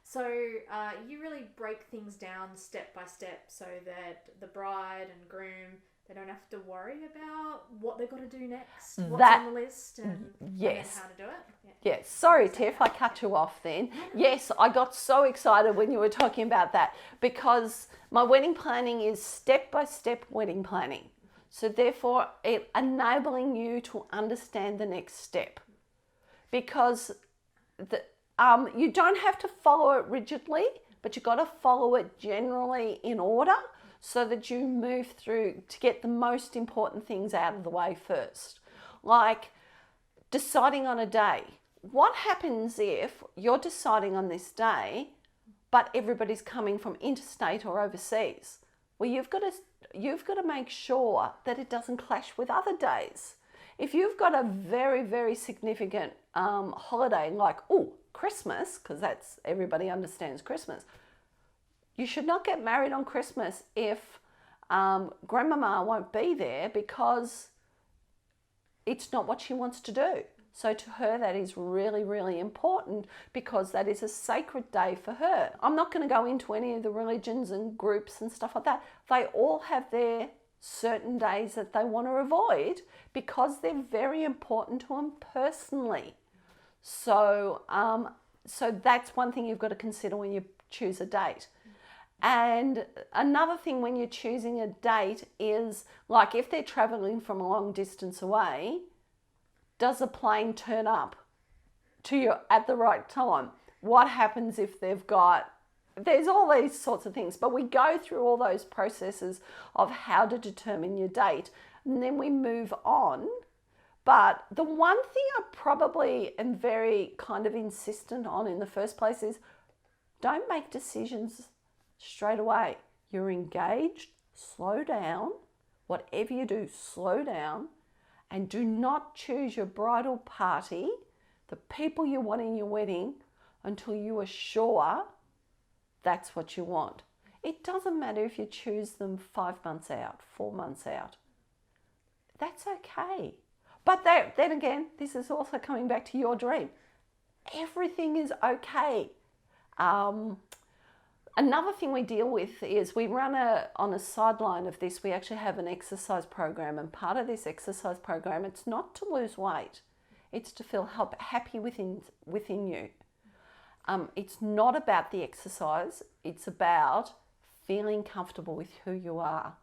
So you really break things down step by step so that the bride and groom, they don't have to worry about what they've got to do next, what's on the list, and yes, and how to do it. Yeah. Yes, sorry Tiff, I cut you off then. Yes, I got so excited when you were talking about that because my wedding planning is step-by-step wedding planning. So therefore, enabling you to understand the next step. Because you don't have to follow it rigidly, but you've got to follow it generally in order so that you move through to get the most important things out of the way first. Like deciding on a day. What happens if you're deciding on this day, but everybody's coming from interstate or overseas? Well, you've got to make sure that it doesn't clash with other days. If you've got a very, very significant holiday like, Christmas, because that's everybody understands Christmas, you should not get married on Christmas if Grandmama won't be there because it's not what she wants to do. So to her, that is really, really important because that is a sacred day for her. I'm not going to go into any of the religions and groups and stuff like that. They all have their certain days that they want to avoid because they're very important to them personally. So that's one thing you've got to consider when you choose a date. And another thing when you're choosing a date is, like, if they're traveling from a long distance away, does a plane turn up to you at the right time? What happens if there's all these sorts of things, but we go through all those processes of how to determine your date, and then we move on. But the one thing I probably am very kind of insistent on in the first place is don't make decisions straight away. You're engaged, slow down. Whatever you do, slow down. And do not choose your bridal party, the people you want in your wedding, until you are sure that's what you want. It doesn't matter if you choose them 5 months out, 4 months out. That's okay. But then again, this is also coming back to your dream. Everything is okay. Another thing we deal with is we run on a sideline of this, we actually have an exercise program, and part of this exercise program, it's not to lose weight, it's to feel happy within you. It's not about the exercise, it's about feeling comfortable with who you are.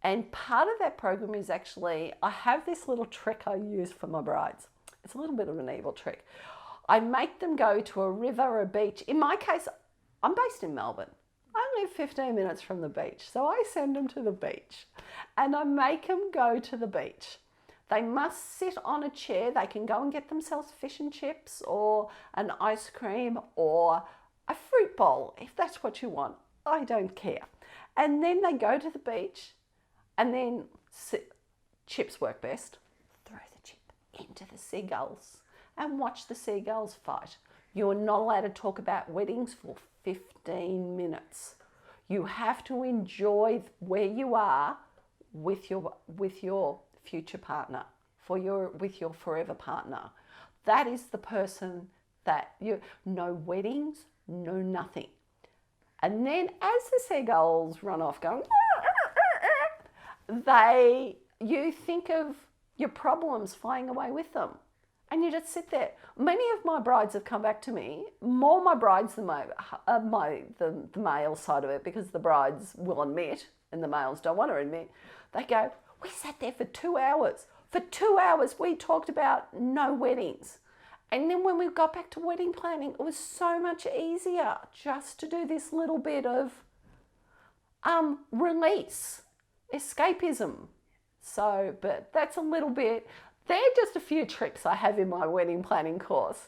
And part of that program is actually, I have this little trick I use for my brides. It's a little bit of an evil trick. I make them go to a river or a beach. In my case, I'm based in Melbourne. I live 15 minutes from the beach, so I send them to the beach and I make them go to the beach. They must sit on a chair. They can go and get themselves fish and chips or an ice cream or a fruit bowl, if that's what you want. I don't care. And then they go to the beach and then chips work best. Throw the chip into the seagulls and watch the seagulls fight. You're not allowed to talk about weddings for 15 minutes. You have to enjoy where you are with your future partner, with your forever partner. That is the person that no weddings, no nothing. And then as the seagulls run off going, you think of your problems flying away with them. And you just sit there. Many of my brides have come back to me, more my brides than the male side of it, because the brides will admit, and the males don't want to admit, they go, we sat there for 2 hours. For 2 hours, we talked about no weddings. And then when we got back to wedding planning, it was so much easier just to do this little bit of release, escapism. So, but that's a little bit. They're just a few tricks I have in my wedding planning course.